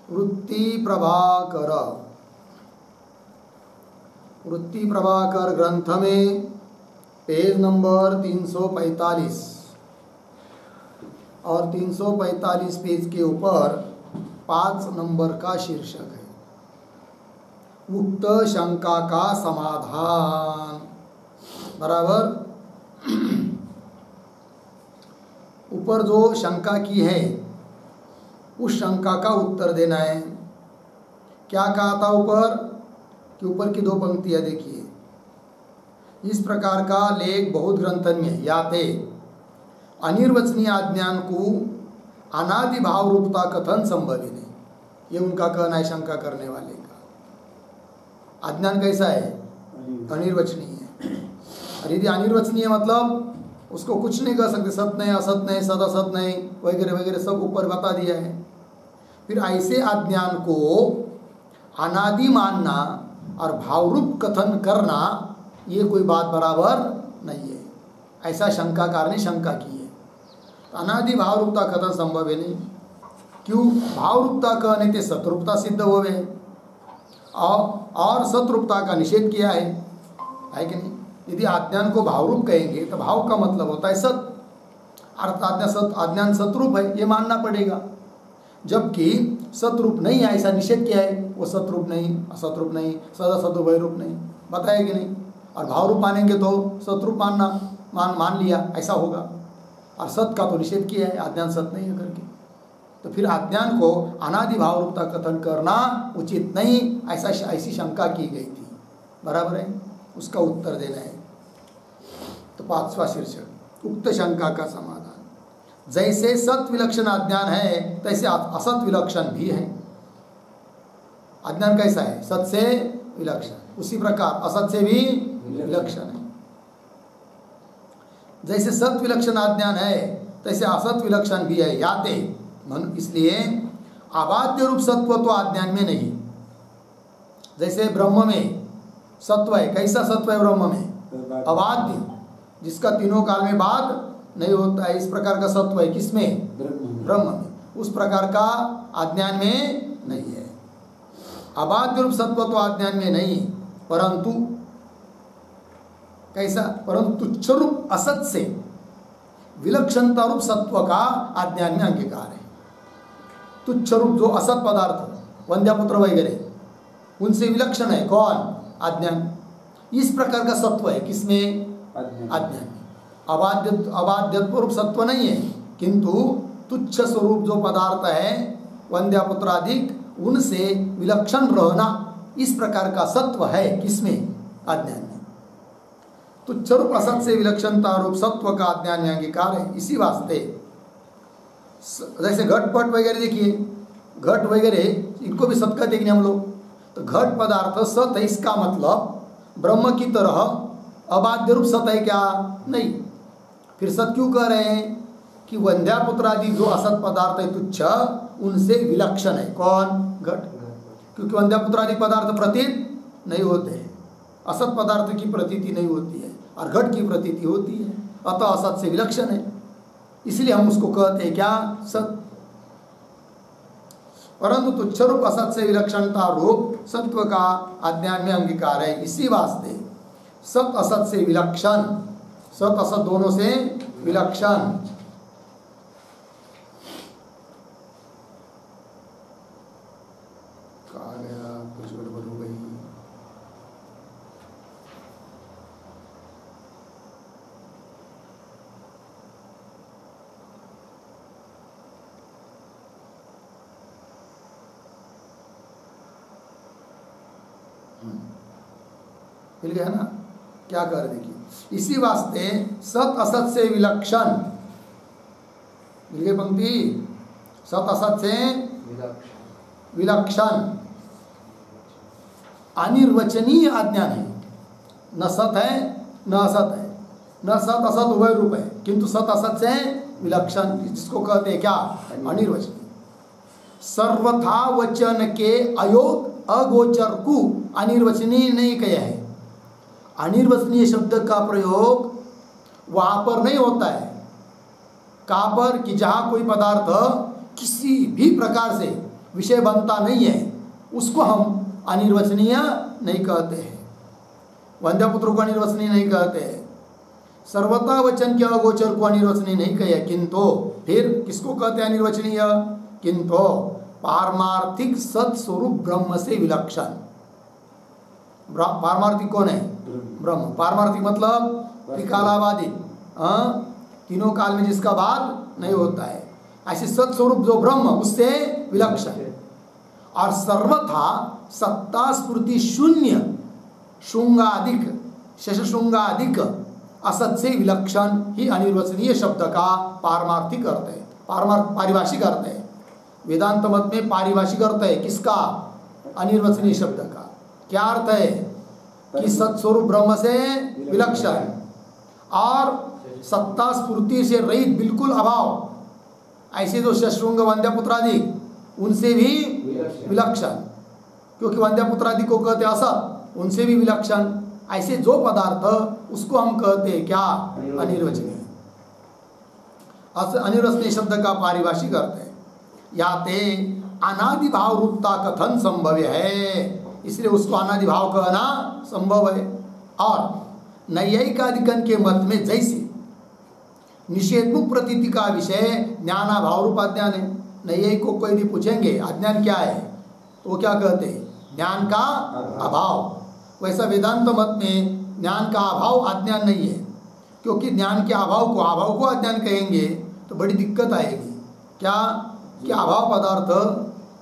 वृत्ति प्रभाकर, वृत्ति प्रभाकर ग्रंथ में पेज नंबर 345 और 345 पेज के ऊपर 5 नंबर का शीर्षक है उक्त शंका का समाधान। बराबर। ऊपर जो शंका की है उस शंका का उत्तर देना है। क्या कहा था ऊपर कि ऊपर की 2 पंक्तियां देखिए, इस प्रकार का लेख बहुत ग्रंथन में याते अनिर्वचनीय अज्ञान को अनादि भाव रूपता कथन संभव ही नहीं। ये उनका कहना है शंका करने वाले का। अज्ञान कैसा है? अनिर्वचनीय है। और यदि अनिर्वचनीय मतलब उसको कुछ नहीं कह सकते, सत नहीं, असत नहीं, सद असत नहीं वगैरह वगैरह सब ऊपर बता दिया है। फिर ऐसे अज्ञान को अनादि मानना और भावरूप कथन करना ये कोई बात बराबर नहीं है। ऐसा शंकाकार ने शंका की है। तो अनादि भावरूपता कथन संभव है नहीं। क्यों? भावरूपता कहने के सतरूपता सिद्ध हुए और सतरूपता का निषेध किया है कि नहीं? यदि अज्ञान को भावरूप कहेंगे तो भाव का मतलब होता है सत, अर्थात अज्ञान सतरूप है ये मानना पड़ेगा। जबकि सतरूप नहीं है ऐसा निषेध किया है, वो सतरूप नहीं, असतरूप नहीं, सदा सदुभय रूप नहीं बताया कि नहीं। और भावरूप मानेंगे तो सतरूप मान लिया ऐसा होगा, और सत का तो निषेध किया है, अज्ञान सत नहीं है करके। तो फिर अज्ञान को अनादि भावरूपता कथन करना उचित नहीं, ऐसी शंका की गई थी। बराबर है, उसका उत्तर देना है। तो 5वां शीर्षक उक्त शंका का समाधान। जैसे सत विलक्षण अज्ञान है तैसे असत विलक्षण भी है। अज्ञान कैसा है? सत से विलक्षण, उसी प्रकार असत से भी विलक्षण है। जैसे सत विलक्षण अज्ञान है तैसे असत विलक्षण भी है याते। इसलिए अबाध्य रूप सत्व तो अज्ञान में नहीं। जैसे ब्रह्म में सत्व है, कैसा सत्व है ब्रह्म में? अबाध्य, जिसका तीनों काल में बाध नहीं होता है, इस प्रकार का सत्व है किसमें? ब्रह्म में। उस प्रकार का अज्ञान में नहीं है। अबाध्य रूप सत्व तो अज्ञान में नहीं, परंतु कैसा? परंतु तुच्छ रूप असत से विलक्षणता रूप सत्व का अज्ञान में अंगीकार है। तुच्छ रूप जो असत पदार्थ वंद्यापुत्र वगैरह उनसे विलक्षण है कौन? अज्ञान। इस प्रकार का सत्व है किसमें? अज्ञान में। अबाध्यत्व रूप सत्व नहीं है, किंतु तुच्छ स्वरूप जो पदार्थ है वंद्यापुत्र आदि उनसे विलक्षण रहना, इस प्रकार का सत्व है किसमें? अज्ञान में। तुच्छ रूप असत से विलक्षणता रूप सत्व का अज्ञान में अंगीकार है। इसी वास्ते जैसे घटपट वगैरह देखिए, घट वगैरह इनको भी सत कहते हैं हम लोग। तो घट पदार्थ सत है, इसका मतलब ब्रह्म की तरह अबाध्य रूप सत है क्या? नहीं। फिर सत क्यों कह रहे हैं? कि वंध्यापुत्र आदि जो असत पदार्थ है तुच्छ, उनसे विलक्षण है कौन? घट। क्योंकि वंध्यापुत्र आदि पदार्थ प्रतीत नहीं होते हैं, असत पदार्थ की प्रतीति नहीं होती है, और घट की प्रतीति होती है, अतः असत से विलक्षण है, इसलिए हम उसको कहते हैं क्या? सत। परंतु तुच्छ रूप असत से विलक्षणता रूप सत्व का अज्ञान में अंगीकार है। इसी वास्ते सत असत से विलक्षण, सत असत दोनों से विलक्षण। कहा गया कुछ गड़बड़ हो गई। मिल गया ना? क्या कर देखिए, इसी वास्ते सत असत से विलक्षण, मिल गई पंक्ति? सत असत से विलक्षण अनिर्वचनीय अज्ञान है। न सत है न असत है, न सत असत उभय रूप है, किंतु सत असत से विलक्षण, जिसको कहते हैं क्या? अनिर्वचनीय। सर्वथा वचन के अगोचर को अनिर्वचनीय नहीं कहा है। अनिर्वचनीय शब्द का प्रयोग वहाँ पर नहीं होता है। कहाँ पर? कि जहाँ कोई पदार्थ किसी भी प्रकार से विषय बनता नहीं है, उसको हम अनिर्वचनीय नहीं कहते हैं। वंध्यापुत्र को अनिर्वचनीय नहीं कहते हैं। सर्वथा वचन के अगोचर को अनिर्वचनीय नहीं कहे, किंतु फिर किसको कहते हैं अनिर्वचनीय? किंतु पारमार्थिक सत्स्वरूप ब्रह्म से विलक्षण। पारमार्थिक कौन है? ब्रह्म। पारमार्थिक मतलब त्रिकालाबादी, तीनों काल में जिसका बाद नहीं होता है, ऐसे सत्स्वरूप जो ब्रह्म उससे विलक्षण। और सर्वथा सत्ता स्फूर्ति शून्य शुंगाधिक शशशृंगाधिक असत से विलक्षण ही अनिर्वचनीय शब्द का पारमार्थिक अर्थ है, पारिभाषिक अर्थ है। वेदांत मत में पारिभाषिक अर्थ है किसका? अनिर्वचनीय शब्द का। क्या अर्थ है? कि सत्स्वरूप ब्रह्म से विलक्षण और सत्ता स्फूर्ति से रहित बिल्कुल अभाव, ऐसे जो शशृंग वंध्यापुत्रादि उनसे भी विलक्षण, क्योंकि वंध्यापुत्रादि को कहते असत, उनसे भी विलक्षण। ऐसे जो पदार्थ उसको हम कहते हैं क्या? अनिर्वचनीय। अनिर्वचनीय शब्द का पारिभाषिक अर्थ है याते अनादि भाव रूपता कथन संभव है, इसलिए उसको अनादि भाव कहना संभव है। और नैयायिकादिगण के मत में जैसे निषेधमुख प्रतीति का विषय ज्ञानाभाव रूप अज्ञान है। नैयायिक को कोई भी पूछेंगे अज्ञान क्या है, तो वो क्या कहते हैं? ज्ञान का अभाव। वैसा वेदांत मत में ज्ञान का अभाव अज्ञान नहीं है, क्योंकि ज्ञान के अभाव को अज्ञान कहेंगे तो बड़ी दिक्कत आएगी। क्या? कि अभाव पदार्थ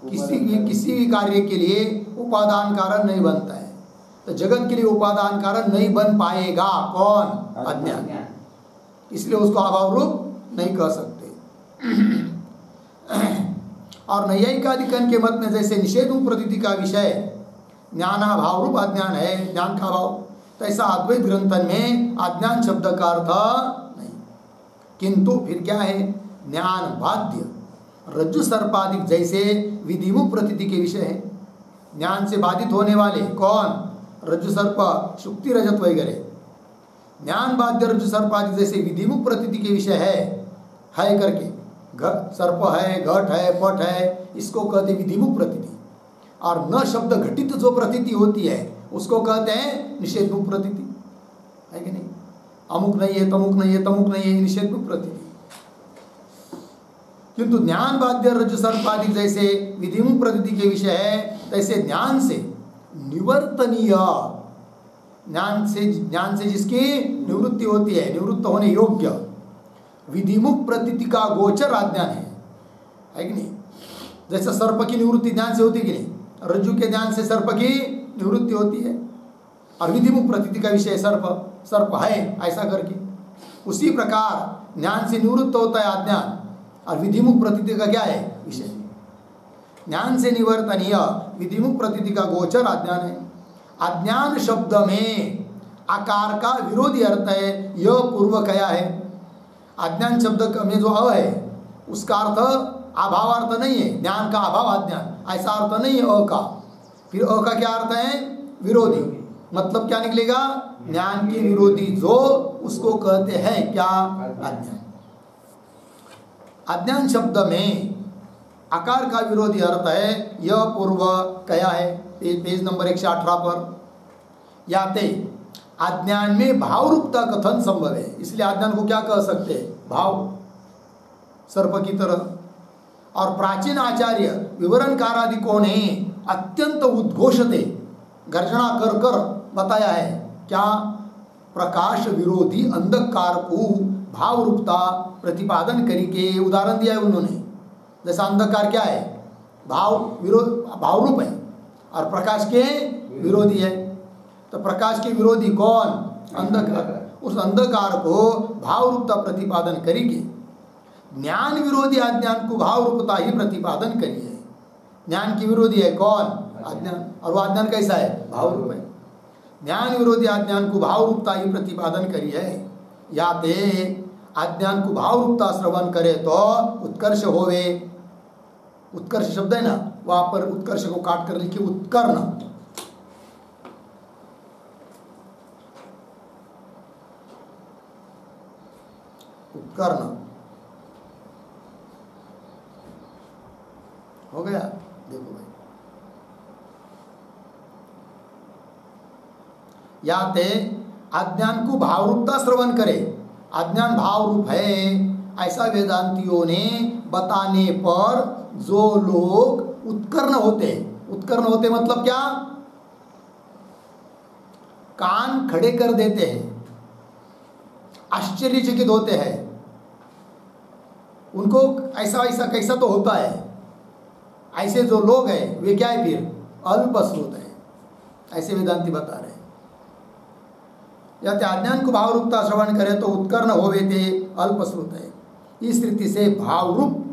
किसी भी कार्य के लिए उपादान कारण नहीं बनता है, तो जगत के लिए उपादान कारण नहीं बन पाएगा। कौन? अज्ञान। इसलिए उसको अभाव रूप नहीं कह सकते। और नैयायिकादिगण के मत में जैसे निषेध प्रतीति का विषय ज्ञानाभाव रूप अज्ञान है, ज्ञान का अभाव, तो ऐसा अद्वैत ग्रंथन में अज्ञान शब्द का अर्थ नहीं। किंतु फिर क्या है? ज्ञान बाध्य रज्जु सर्पादिक जैसे विधिमुख प्रतीति के विषय है। ज्ञान से बाधित होने वाले कौन? रज्जु सर्प, शुक्ति रजत वगैरह। ज्ञान बाध्य रज्जु सर्पादिक जैसे विधिमुख प्रतीति के विषय है करके, सर्प है, घट है, पट है, इसको कहते विधिमुख प्रतीति। और न शब्द घटित जो प्रतीति होती है उसको कहते हैं निषेधमुख प्रतीति, है कि नहीं? अमुक नहीं है, तमुक नहीं है, तमुक नहीं है, निषेधमुख प्रतीति। किंतु ज्ञान बाध्य रज्जु सर्पादिक जैसे विधिमुख प्रतीति के विषय है, तैसे ज्ञान से निवर्तनीय, ज्ञान से जिसकी निवृत्ति होती है, निवृत्त होने योग्य विधिमुख प्रतीति का गोचर अज्ञान है कि नहीं? जैसे सर्प की निवृत्ति ज्ञान से होती है कि नहीं? रज्जु के ज्ञान से सर्प की निवृत्ति होती है, और विधिमुख प्रतीति का विषय सर्प है ऐसा करके। उसी प्रकार ज्ञान से निवृत्त होता है अज्ञान, और विधिमुख प्रतीति का क्या है? विषय। ज्ञान से निवर्तनीय विधिमुख प्रतीति का गोचर अज्ञान है। अज्ञान शब्द में आकार का विरोधी अर्थ है, यह पूर्व कया है। अज्ञान शब्द में जो अ है उसका अर्थ अभाव अर्थ नहीं है, ज्ञान का अभाव अज्ञान, ऐसा अर्थ नहीं है अ का। फिर अ का क्या अर्थ है? विरोधी। मतलब क्या निकलेगा? ज्ञान के विरोधी जो, उसको कहते हैं क्या? अज्ञान। अज्ञान शब्द में आकार का विरोधी अर्थ है यह पूर्व कया है, पेज नंबर 118 पर। याते अज्ञान में भाव रूपता कथन संभव है, इसलिए अज्ञान को क्या कह सकते हैं? भाव, सर्प की तरह। और प्राचीन आचार्य विवरणकारादिकों ने अत्यंत उद्घोषते गर्जना कर कर बताया है क्या? प्रकाश विरोधी अंधकार को भाव रूपता प्रतिपादन करके उदाहरण दिया है उन्होंने। जैसा अंधकार क्या है? भाव रूप है, और प्रकाश के विरोधी है। तो प्रकाश के विरोधी कौन? अंधकार। उस अंधकार को भाव रूपता प्रतिपादन करेगी। ज्ञान विरोधी अज्ञान को भाव रूपता ही प्रतिपादन करिए। ज्ञान की विरोधी है कौन? अज्ञान। और वो अज्ञान कैसा है? भाव रूप है। ज्ञान विरोधी अज्ञान को भाव रूपता ही प्रतिपादन करिए। या ते अज्ञान को भाव रूपता श्रवण करे तो उत्कर्ष होवे। उत्कर्ष शब्द है ना, वहां पर उत्कर्ष को काट कर लिखिए उत्कर्ण। उत्कर्ण हो गया। देखो भाई, या ते अज्ञान को भाव रूपता श्रवण करे, अज्ञान भाव रूप है ऐसा वेदांतियों ने बताने पर जो लोग उत्कर्ण होते, उत्कर्ण होते मतलब क्या, कान खड़े कर देते हैं, आश्चर्यचकित होते हैं, उनको ऐसा ऐसा कैसा तो होता है, ऐसे जो लोग हैं वे क्या है फिर अल्पश्रुत है, ऐसे वेदांती बता रहे हैं। या अज्ञान को भाव रूपता श्रवण करे तो उत्कर्ण होवे ते अल्पश्रुत है। इस रीति से भाव रूप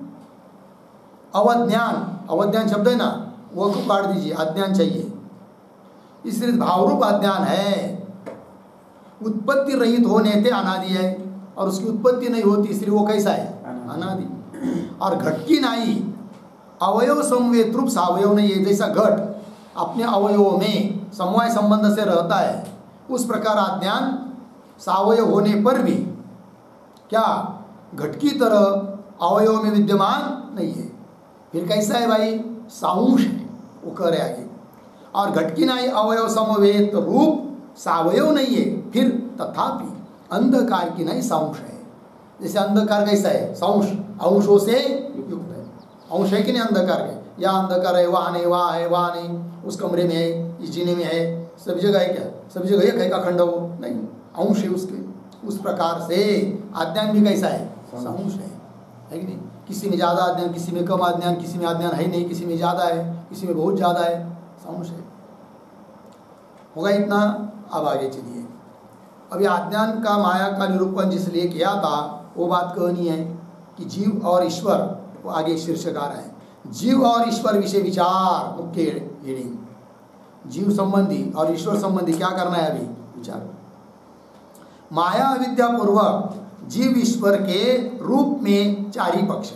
अवज्ञान, अवज्ञान शब्द है ना, वो को काट दीजिए, अज्ञान चाहिए। इस रीति भाव रूप अज्ञान है, उत्पत्ति रहित होने ते अनादि है, और उसकी उत्पत्ति नहीं होती इसलिए वो कैसा है, अनादि। और घट की नाई अवयव समवेत रूप सावयव नहीं है, जैसा घट अपने अवयवों में समवाय संबंध से रहता है, उस प्रकार अज्ञान सावयव होने पर भी क्या घट की तरह अवयव में विद्यमान नहीं है, फिर कैसा है भाई, साउंश है, वो कह रहे आगे। और घट की नाई अवयव समवेत रूप सावयव नहीं है, फिर तथापि अंधकार की नाई साउंश है। जैसे अंधकार कैसा है, साउंश, अंशों से युक्त है, अंश है कि नहीं अंधकार के, या अंधकार है, वहाँ नहीं, वहाँ है, वहाँ नहीं, उस कमरे में है, इस जीने में है, सभी जगह है क्या, सभी जगह एक है का खंड हो नहीं, अंश है उसके। उस प्रकार से अज्ञान भी कैसा है, साउंश है कि नहीं, किसी में ज़्यादा अज्ञान, किसी में कम अज्ञान, किसी में अज्ञान है नहीं, किसी में ज़्यादा है, किसी में बहुत ज़्यादा है, साउंश है। होगा इतना। अब आगे चलिए, अभी अज्ञान का माया का निरूपण जिसलिए किया था वो बात कहनी है कि जीव और ईश्वर, वो आगे शीर्षक आ रहा है, जीव और ईश्वर विषय विचार, मुख्य हेडिंग, जीव संबंधी और ईश्वर संबंधी क्या करना है अभी विचार। माया अविद्या पूर्वक जीव ईश्वर के रूप में चार ही पक्ष,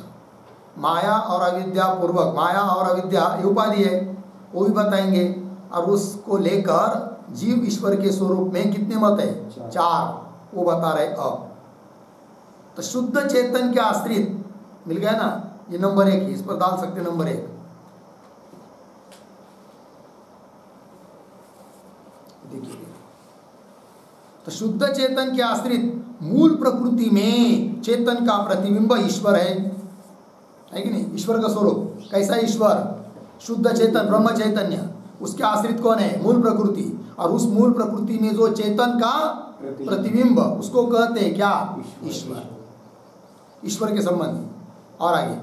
माया और अविद्या पूर्वक, माया और अविद्या ये उपाधि है वो भी बताएंगे, और उसको लेकर जीव ईश्वर के स्वरूप में कितने मत है, चार, वो बता रहे। अब तो शुद्ध चेतन के आश्रित मिल गया ना, ये नंबर 1, इस पर डाल सकते नंबर 1। देखिए, तो शुद्ध चेतन के आश्रित मूल प्रकृति में चेतन का प्रतिबिंब ईश्वर है कि नहीं, ईश्वर का स्वरूप कैसा ईश्वर, शुद्ध चेतन ब्रह्म चैतन्य, उसके आश्रित कौन है, मूल प्रकृति, और उस मूल प्रकृति में जो चेतन का प्रतिबिंब उसको कहते हैं क्या, ईश्वर, ईश्वर के संबंधी। और आगे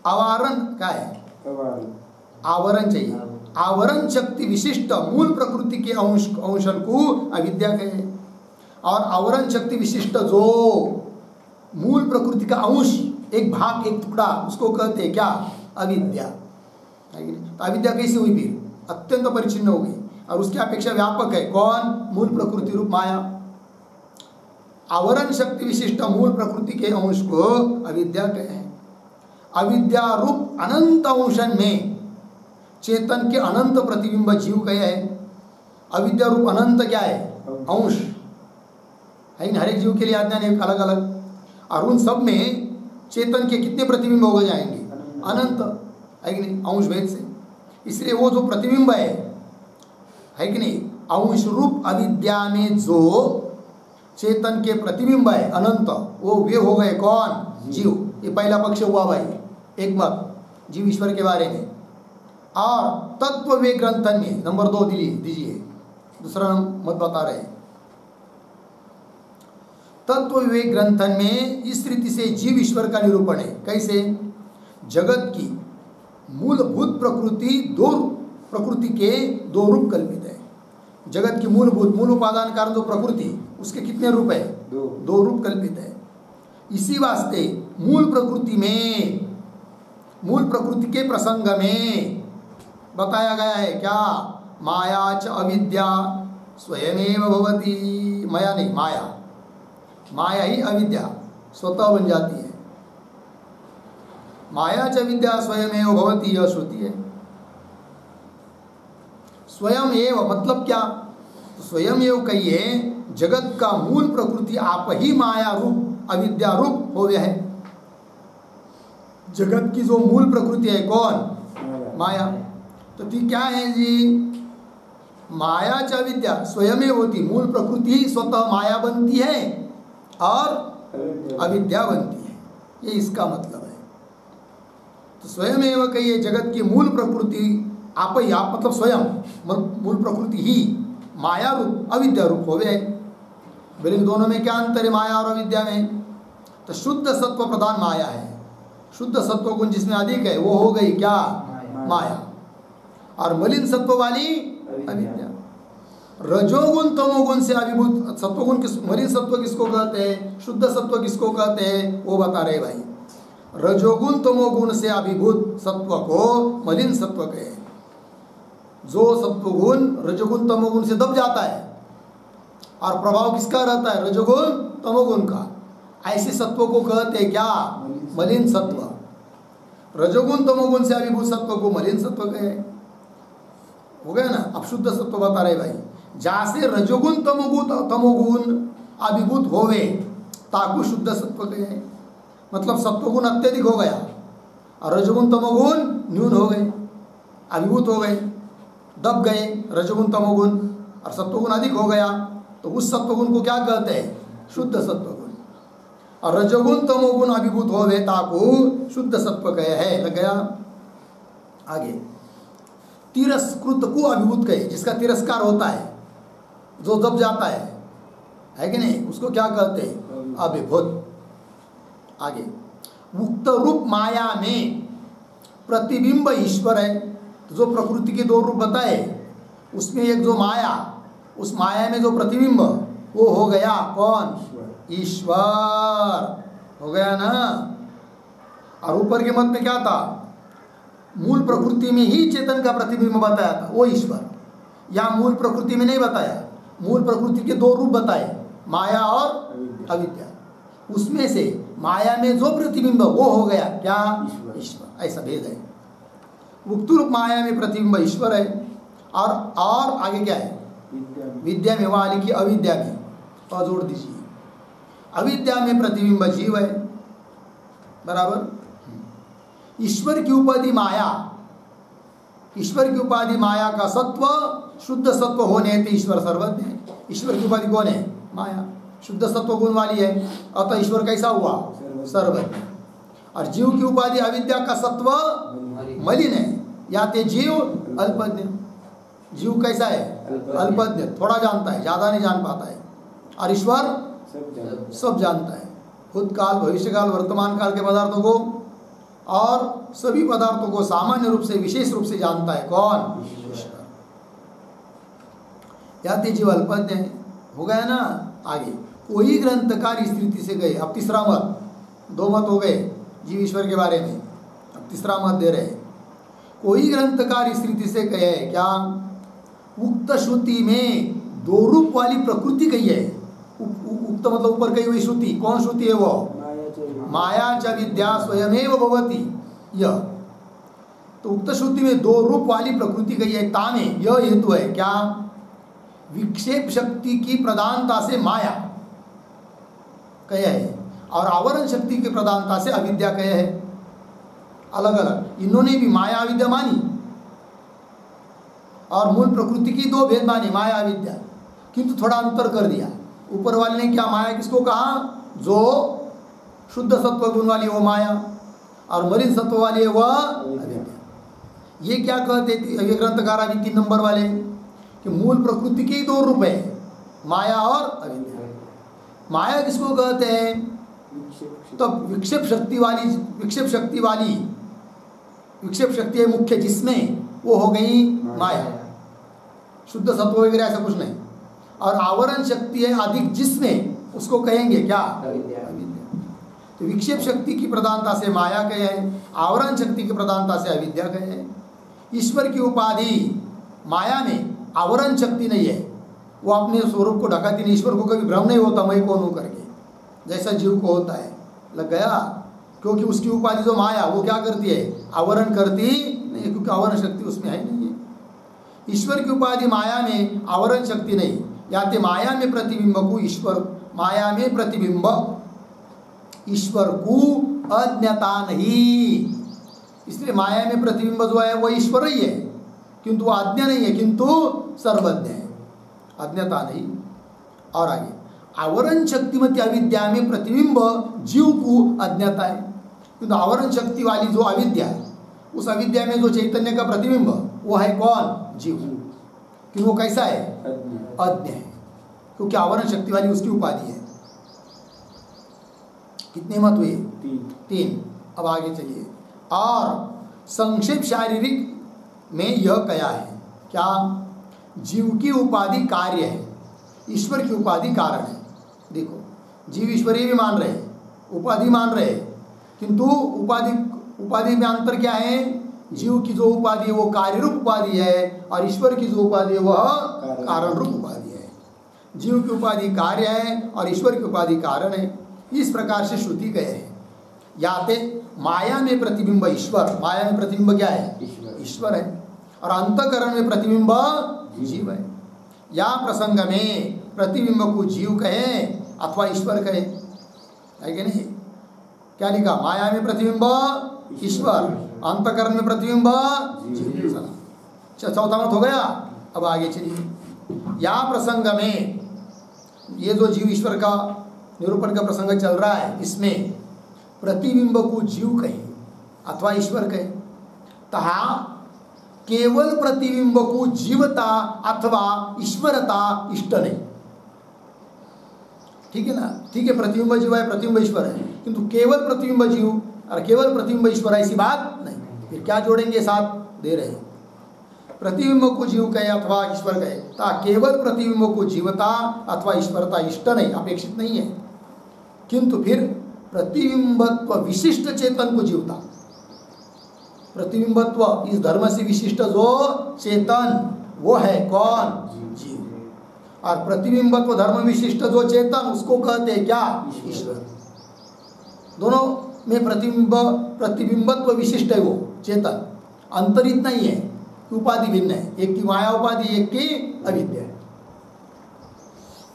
आवारण क्या है, आवरण चाहिए, आवरण शक्ति विशिष्ट मूल प्रकृति के अंशन को अविद्या कहे, और आवरण शक्ति विशिष्ट जो मूल प्रकृति का अंश, एक भाग, एक टुकड़ा, उसको कहते हैं क्या, अविद्या। तो अविद्या कैसी हुई फिर, अत्यंत परिचिन्न हो गई, और उसकी अपेक्षा व्यापक है कौन, मूल प्रकृति रूप माया। आवरण शक्ति विशिष्ट मूल प्रकृति के अंश को अविद्या कहे। अविद्या रूप अनंत अंशन में चेतन के अनंत प्रतिबिंब जीव कहे है। अविद्या रूप अनंत क्या है, अंश है, हर एक जीव के लिए अज्ञान है अलग अलग, और उन सब में चेतन के कितने प्रतिबिंब हो जाएंगे, अनंत, है कि नहीं, अंश भेद से। इसलिए वो जो प्रतिबिंब है कि नहीं, अंश रूप अविद्या में जो चेतन के प्रतिबिंब है अनंत, वो वे हो गए कौन, जीव। ये पहला पक्ष हुआ भाई, एक मत जीव ईश्वर के बारे में। और तत्व वे ग्रंथन में नंबर 2 दीजिए, दूसरा मत बता रहे हैं। तत्व विवेक ग्रंथन में इस रीति से जीव ईश्वर का निरूपण है। कैसे, जगत की मूलभूत प्रकृति प्रकृति के 2 रूप कल्पित है। जगत की मूलभूत, मूल उपादान कारण जो प्रकृति, उसके कितने रूप है, 2 रूप कल्पित है। इसी वास्ते मूल प्रकृति के प्रसंग में बताया गया है क्या, माया च अविद्या स्वयमेव भवति, माया नहीं, माया ही अविद्या स्वतः बन जाती है। माया च विद्या स्वयमेव भवति, यह श्रुति है। स्वयं एव मतलब क्या, तो स्वयं एव कहिए, जगत का मूल प्रकृति आप ही माया रूप अविद्या रूप हो गया है। जगत की जो मूल प्रकृति है कौन? माया। तो ती क्या है जी? माया च अविद्या स्वयं होती, मूल प्रकृति ही स्वतः माया बनती है और अविद्या बनती है, ये इसका मतलब है। तो स्वयं एवं कहिए जगत की मूल प्रकृति आप ही आप मतलब स्वयं मूल प्रकृति ही माया रूप अविद्या रूप हो गए। बोले दोनों में क्या अंतर है माया और अविद्या में? तो शुद्ध सत्व प्रधान माया है, शुद्ध सत्व गुण जिसमें अधिक है वो हो गई क्या? माया। और मलिन सत्व वाली अविद्या। रजोगुण तमोगुण से अभिभूत सत्वगुण किस, मलिन सत्व किसको कहते हैं, शुद्ध सत्व किसको कहते हैं, वो बता रहे भाई। रजोगुण तमोगुण से अभिभूत सत्व को मलिन सत्व कहे। जो सत्वगुण रजोगुण तमोगुण से दब जाता है और प्रभाव किसका रहता है? रजोगुण तमोगुण का। ऐसे सत्व को कहते हैं क्या? मलिन सत्व। रजोगुण तमोगुण से अभिभूत सत्व को मलिन सत्व कहे। हो गया ना? अब शुद्ध सत्व बता रहे भाई। जहाँ से रजोगुण तमोगुण अभिभूत होवे ताकू शुद्ध सत्व कहे। मतलब सत्वगुण अत्यधिक हो गया और रजोगुण तमोगुण न्यून हो गए, अभिभूत हो गए, दब गए रजोगुण तमोगुण, और सत्वगुण अधिक हो गया तो उस सत्वगुण को क्या कहते हैं? शुद्ध सत्वगुण। और रजोगुण तमोगुण अभिभूत होवे ताकू शुद्ध सत्व कहे है। लग गया? आगे तिरस्कृत को अभिभूत कहे, जिसका तिरस्कार होता है, जो दब जाता है कि नहीं, उसको क्या कहते हैं? अभिभूत। आगे मुक्त रूप माया में प्रतिबिंब ईश्वर है। तो जो प्रकृति के दो रूप बताए उसमें एक जो माया, उस माया में जो प्रतिबिंब वो हो गया कौन? ईश्वर। हो गया ना? और ऊपर के मत में क्या था? मूल प्रकृति में ही चेतन का प्रतिबिंब बताया था, वो ईश्वर। या मूल प्रकृति में नहीं बताया, मूल प्रकृति के दो रूप बताए, माया और अविद्या। उसमें से माया में जो प्रतिबिंब वो हो गया क्या? ईश्वर। ऐसा भेद है। मुक्त रूप माया में प्रतिबिंब ईश्वर है और आगे क्या है? विद्या में वहाँ लिखी अविद्या में, और जोड़ दीजिए अविद्या में प्रतिबिंब जीव है। बराबर? ईश्वर की उपाधि माया, ईश्वर की उपाधि माया का सत्व शुद्ध सत्व होने हेतु ईश्वर सर्वज्ञ है। ईश्वर की उपाधि कौन है? माया। शुद्ध सत्व गुण वाली है, अतः ईश्वर कैसा हुआ? सर्वज्ञ। और जीव की उपाधि अविद्या का सत्व मलिन है, या ते जीव अल्पज्ञ। जीव कैसा है? अल्पज्ञ, थोड़ा जानता है, ज़्यादा नहीं जान पाता है। और ईश्वर सब जानता है, भूतकाल भविष्यकाल वर्तमान काल के पदार्थों को और सभी पदार्थों को सामान्य रूप से विशेष रूप से जानता है। कौन? ईश्वर। या ते जीव अल्पज्ञ है। हो गया ना? आगे कोई ग्रंथकार इस रीति से गए। अब तीसरा मत, दो मत हो गए जीव ईश्वर के बारे में, अब तीसरा मत दे रहे। कोई ग्रंथकार इस रीति से कहे क्या? उक्त श्रुति में दो रूप वाली प्रकृति कही है। उक्त मतलब ऊपर कही हुई श्रुति, कौन श्रुति है वो? माया च विद्या स्वयमेव भवति। यह तो उक्त श्रुति में दो रूप वाली प्रकृति कही है। तामे यह हेतु है क्या? विक्षेप शक्ति की प्रधानता से माया कहे है और आवरण शक्ति की प्रधानता से अविद्या कहे है। अलग अलग इन्होंने भी माया अविद्या मानी और मूल प्रकृति की दो भेद मानी, माया अविद्या, किंतु थोड़ा अंतर कर दिया। ऊपर वाले ने क्या माया किसको कहा? जो शुद्ध सत्व गुण वाली वो माया, और मलिन सत्व वाली है वह अविद्या। ये क्या कहते ये ग्रंथकार अभी 3 नंबर वाले कि मूल प्रकृति के दो रूप है, माया और अविद्या। माया किसको कहते हैं? तो विक्षेप शक्ति है मुख्य, जिसमें वो हो गई माया, शुद्ध सत्व वगैरह ऐसा कुछ नहीं। और आवरण शक्ति है अधिक, जिसमें उसको कहेंगे क्या? अविद्या। तो विक्षेप शक्ति की प्रधानता से माया कहे है, आवरण शक्ति की प्रधानता से अविद्या कहे है। ईश्वर की उपाधि माया में आवरण शक्ति नहीं है, वो अपने स्वरूप को ढकाती नहीं। ईश्वर को कभी भ्रम नहीं होता मैं कौन हूँ करके, जैसा जीव को होता है। लग गया? क्योंकि उसकी उपाधि जो माया वो क्या करती है? आवरण करती नहीं, क्योंकि आवरण शक्ति उसमें है नहीं है। ईश्वर की उपाधि माया में आवरण शक्ति नहीं, याते माया में प्रतिबिंब को ईश्वर, माया में प्रतिबिंब ईश्वर को अज्ञता नहीं, इसलिए माया में प्रतिबिंब जो है वो ईश्वर ही है, किंतु वो अज्ञा नहीं है, किंतु सर्वज्ञ है, अज्ञता नहीं। और आगे आवरण शक्तिमती अविद्या में प्रतिबिंब जीव को अज्ञता है, किंतु आवरण शक्ति वाली जो अविद्या है, उस अविद्या में जो चैतन्य का प्रतिबिंब वो है कौन? जीव। कि वो कैसा है? अज्ञ है, क्योंकि आवरण शक्ति वाली उसकी उपाधि है। कितने मत हुए? तीन। अब आगे चलिए। और संक्षेप शारीरिक में यह कया है क्या? जीव की उपाधि कार्य है, ईश्वर की उपाधि कारण है। देखो, जीव ईश्वरीय भी मान रहे हैं, उपाधि मान रहे हैं, किंतु उपाधि में अंतर क्या है? जीव की जो उपाधि है वो कार्य रूप उपाधि है, और ईश्वर की जो उपाधि है वह कारण रूप उपाधि है। जीव की उपाधि कार्य है और ईश्वर की उपाधि कारण है। इस प्रकार से श्रुति कहे है। याते माया में प्रतिबिंब ईश्वर, माया में प्रतिबिंब क्या है? ईश्वर है, और अंतःकरण में प्रतिबिंब जीव है। या प्रसंग में प्रतिबिंब को जीव कहे अथवा ईश्वर कहे, है कि नहीं? क्या लिखा? माया में प्रतिबिंब ईश्वर, अंतःकरण में प्रतिबिंब जीव। चौथा मत हो गया। अब आगे चलिए। या प्रसंग में, ये जो जीव ईश्वर का निरूपण का प्रसंग चल रहा है, इसमें प्रतिबिंब को जीव कहे अथवा ईश्वर कहे, तहा केवल प्रतिबिंब को जीवता अथवा ईश्वरता इष्ट नहीं। ठीक है ना? ठीक है, प्रतिबिंब जीव है, प्रतिबिंब ईश्वर है, किंतु केवल प्रतिबिंब जीव और केवल प्रतिबिंब ईश्वर है, ऐसी बात नहीं। फिर क्या जोड़ेंगे? साथ दे रहे हैं। प्रतिबिंब को जीव कहे अथवा ईश्वर कहे, ता केवल प्रतिबिंब को जीवता अथवा ईश्वरता इष्ट नहीं, अपेक्षित नहीं है, किंतु फिर प्रतिबिंबत्व विशिष्ट चेतन को जीवता। प्रतिबिंबत्व इस धर्म से विशिष्ट जो चेतन वो है कौन? जीव। और प्रतिबिंबत्व धर्म विशिष्ट जो चेतन उसको कहते हैं क्या? ईश्वर। दोनों में प्रतिबिंबत्व विशिष्ट है वो चेतन, अंतर इतना ही है, उपाधि भिन्न है, एक की माया उपाधि, एक की अविद्या है।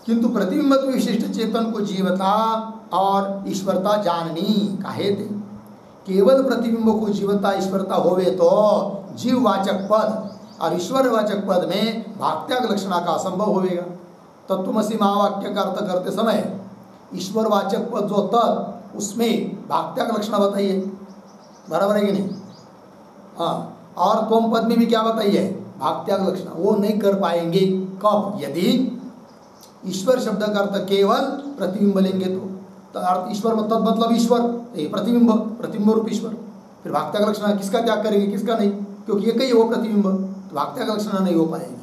किंतु प्रतिबिंबत्व विशिष्ट चेतन को जीवता और ईश्वरता जाननी काहे थे? केवल प्रतिबिंब को जीवता ईश्वरता होवे तो जीववाचक पद और ईश्वरवाचक पद में भाक्त्याग लक्षणा का असंभव होवेगा। तत्वमसि महावाक्य का अर्थ करते समय ईश्वरवाचक पद जो तत्, उसमें भाक्त्याग लक्षणा बताइए, बराबर है कि नहीं? हाँ। और त्वम पद में भी क्या बताइए? भाक्त्याग लक्षणा। वो नहीं कर पाएंगे कब? यदि ईश्वर शब्द का अर्थ केवल प्रतिबिंब लेंगे तो अर्थ ईश्वर मतलब ईश्वर, प्रतिबिंब रूप ईश्वर। फिर भाक्त्याग लक्षणा किसका त्याग करेंगे, किसका नहीं? क्योंकि एक ही वो प्रतिबिंब, तो भाक्त्याग लक्षणा नहीं हो पाएगी।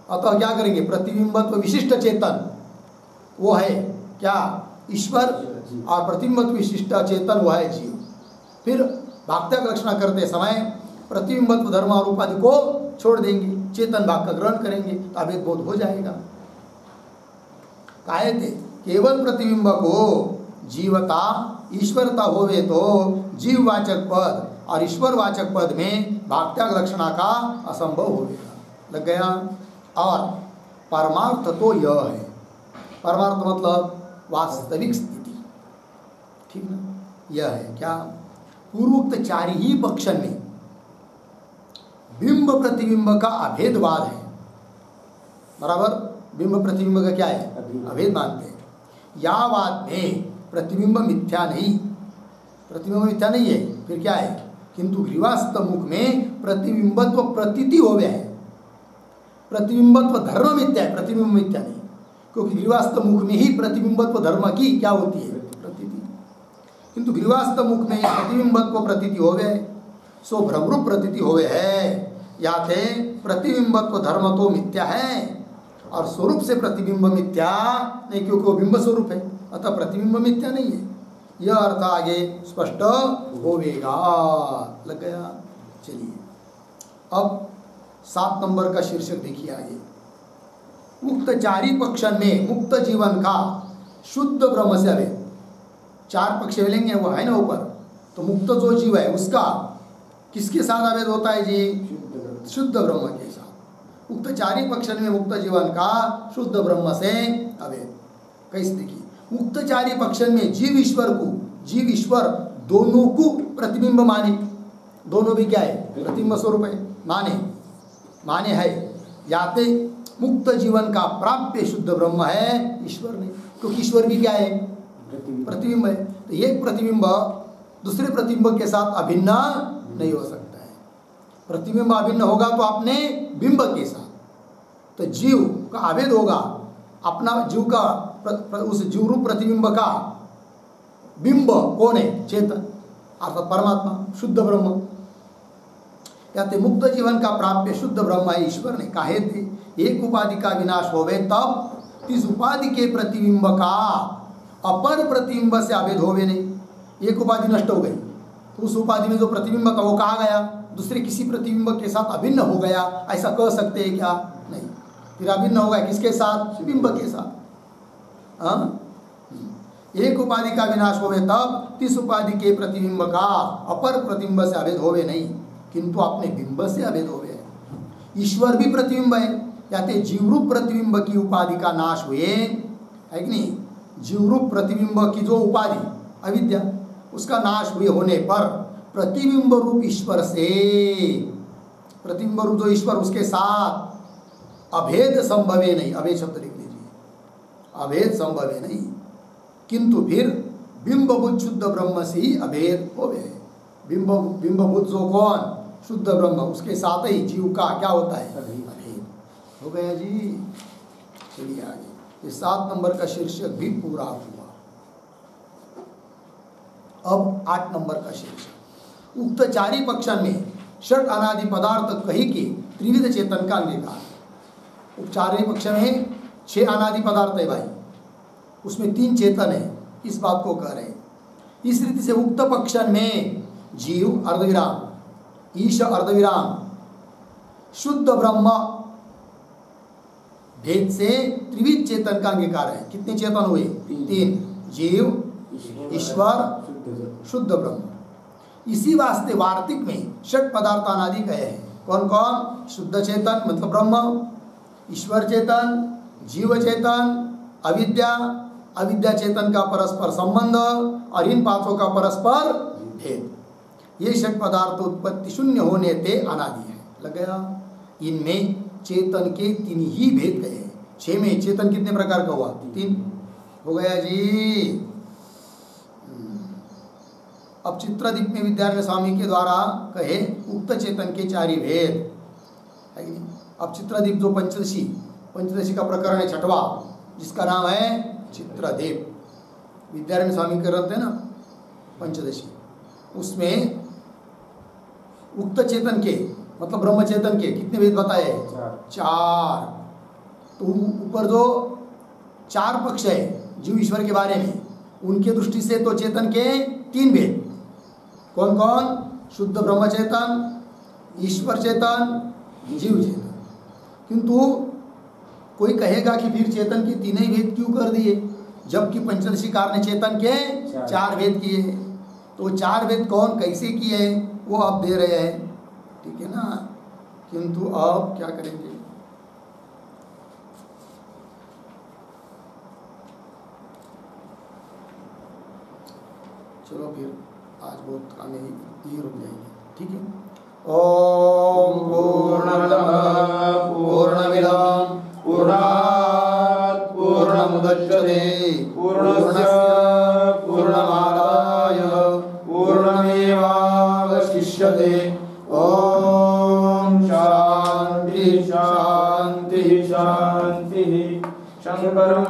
अतः क्या करेंगे? प्रतिबिंबत्व विशिष्ट चेतन वो है क्या? ईश्वर, और प्रतिबिंबत्व विशिष्ट चेतन वो है जीव। फिर भाक्त्याग लक्षणा करते समय प्रतिबिंबत्व धर्म और उपाधि को छोड़ देंगे, चेतन भाग का ग्रहण करेंगे, तो अभेद बोध हो जाएगा। काहे थे? केवल प्रतिबिंब को जीवता ईश्वरता होवे तो जीववाचक पद और ईश्वरवाचक पद में भाक्त्याग लक्षणा का असंभव होगा। लग गया? और परमार्थ तो यह है, परमार्थ मतलब वास्तविक स्थिति, ठीक ना? यह है क्या? पूर्वोक्त चार ही पक्ष में बिंब प्रतिबिंब का अभेदवाद है, बराबर? बिंब प्रतिबिंब का क्या है? अभेद मानते हैं। या वाद में प्रतिबिंब मिथ्या नहीं, प्रतिबिंब मिथ्या नहीं है, फिर क्या है? किंतु ग्रीवास्त मुख में प्रतिबिंबत्व प्रतीति हो गया है, प्रतिबिंबत्व धर्म मिथ्या है, प्रतिबिंब मिथ्या नहीं, क्योंकि ग्रीवास्त मुख में ही प्रतिबिंबत्व धर्म की क्या होती है? प्रतीति। किंतु ग्रीवास्त मुख में प्रतिबिंबत्व प्रतीति हो गए, सो भ्रमरूप प्रतीति हो गए है। या थे प्रतिबिंबत्व धर्म तो मिथ्या है और स्वरूप से प्रतिबिंब मिथ्या नहीं, क्योंकि वो बिंब स्वरूप है, अतः प्रतिबिंब मिथ्या नहीं है। यह अर्थ आगे स्पष्ट होवेगा। लग गया? चलिए अब 7 नंबर का शीर्षक देखिए आगे। मुक्त चारी पक्षन में मुक्त जीवन का शुद्ध ब्रह्म से अभेद। 4 पक्ष लेंगे, वो है ना ऊपर, तो मुक्त जो जीव है उसका किसके साथ अभेद होता है जी? शुद्ध ब्रह्म के साथ। मुक्त चारी पक्षन में मुक्त जीवन का शुद्ध ब्रह्म से अभेद। कैसे देखिए? मुक्त चारी पक्षन में जीव ईश्वर दोनों को प्रतिबिंब माने, दोनों भी क्या है, प्रतिबिंब स्वरूप है, माने है, याते मुक्त जीवन का प्राप्य शुद्ध ब्रह्म है ईश्वर नहीं, क्योंकि ईश्वर भी क्या है, प्रतिबिंब है। तो ये प्रतिबिंब दूसरे प्रतिबिंब के साथ अभिन्न नहीं हो सकता है। प्रतिबिंब अभिन्न होगा तो अपने बिंब के साथ, तो जीव का अभेद होगा, अपना जीव का उस जीव रूप प्रतिबिंब का बिंब कौन है, चेतन अर्थात परमात्मा शुद्ध ब्रह्म। याते मुक्त जीवन का प्राप्य शुद्ध ब्रह्म है ईश्वर ने काहे थे, एक उपाधि का विनाश होवे तब इस उपाधि के प्रतिबिंब का अपर प्रतिबिंब से अभेद होवे नहीं। एक उपाधि नष्ट हो गई तो उस उपाधि में जो प्रतिबिंब था वो कहाँ गया, दूसरे किसी प्रतिबिंब के साथ अभिन्न हो गया, ऐसा कह सकते हैं क्या, नहीं। फिर अभिन्न हो गया किसके साथ, बिंब के साथ। हाँ, एक उपाधि का विनाश होवे तब इस उपाधि के प्रतिबिंब का अपर प्रतिबिंब से अभेद होवे नहीं, किंतु अपने बिंब से अभेद होवे है। ईश्वर भी प्रतिबिंब है, याते जीवरूप प्रतिबिंब की उपाधि का नाश हुए है कि नहीं, जीवरूप प्रतिबिंब की जो उपाधि अविद्या उसका नाश हुए होने पर प्रतिबिंब रूप ईश्वर से, प्रतिबिंब रूप जो ईश्वर उसके साथ अभेद संभव है नहीं, अभेद शब्द लिख लीजिए, अभेद संभव है नहीं, किंतु फिर बिंबभूत शुद्ध ब्रह्म से ही अभेद हो गए। बिंबभूत जो कौन, शुद्ध ब्रह्म, उसके साथ ही जीव का क्या होता है, अभेद हो गया जी। चलिए आगे, ये 7 नंबर का शीर्षक भी पूरा हुआ। अब 8 नंबर का शीर्षक, उक्त चारी पक्षन में षट अनादि पदार्थ कही के त्रिविध चेतन का अंगीकार। उपचारी पक्ष में 6 अनादि पदार्थ है भाई, उसमें 3 चेतन है, इस बात को कह रहे हैं। इस रीति से उक्त पक्षन में जीव अर्धविराम, ईश अर्धविराम, शुद्ध ब्रह्म भेद से त्रिविध चेतन का अंगीकार है। कितने चेतन हुए, 3, जीव, ईश्वर, शुद्ध ब्रह्म। इसी वास्ते वार्तिक में षट पदार्थ अनादि कहे हैं। कौन कौन, शुद्ध चेतन मतलब ब्रह्म, ईश्वर चेतन, जीव चेतन, अविद्या, अविद्या चेतन का परस्पर संबंध और इन पांचों का परस्पर भेद। ये षट पदार्थ उत्पत्ति शून्य होने ते अनादि है। लग गया, इनमें चेतन के 3 ही भेद गए हैं। 6 में चेतन कितने प्रकार का हुआ, 3 हो गया जी। अब चित्रदीप में विद्यारण्य स्वामी के द्वारा कहे उक्त चेतन के 4 ही भेद है कि नहीं। अब चित्रदीप जो पंचदशी का प्रकरण है 6वां, जिसका नाम है चित्रदीप, विद्यारण्य स्वामी के ग्रंथ है ना पंचदशी, उसमें उक्त चेतन के मतलब ब्रह्म चेतन के कितने भेद बताए, 4। तो ऊपर जो 4 पक्ष है जीव ईश्वर के बारे में, उनके दृष्टि से तो चेतन के 3 भेद। कौन कौन, शुद्ध ब्रह्म चेतन, ईश्वर चेतन, जीव चेतन। किंतु कोई कहेगा कि फिर चेतन के 3 ही भेद क्यों कर दिए, जबकि पंचदशीकार ने चेतन के 4 भेद किए। तो 4 भेद कौन कैसे किए वो आप दे रहे हैं, ठीक है ना। किंतु अब क्या करेंगे, चलो फिर आज बहुत काम ही रुक जाएंगे, ठीक है। ओम पूर्णमदः पूर्णमिदं पूर्णात् पूर्णमुदच्यते पूर्णस्य पूर्णमादाय पूर्णमेवावशिष्यते। ओम शांति शांति शांति। शंकरं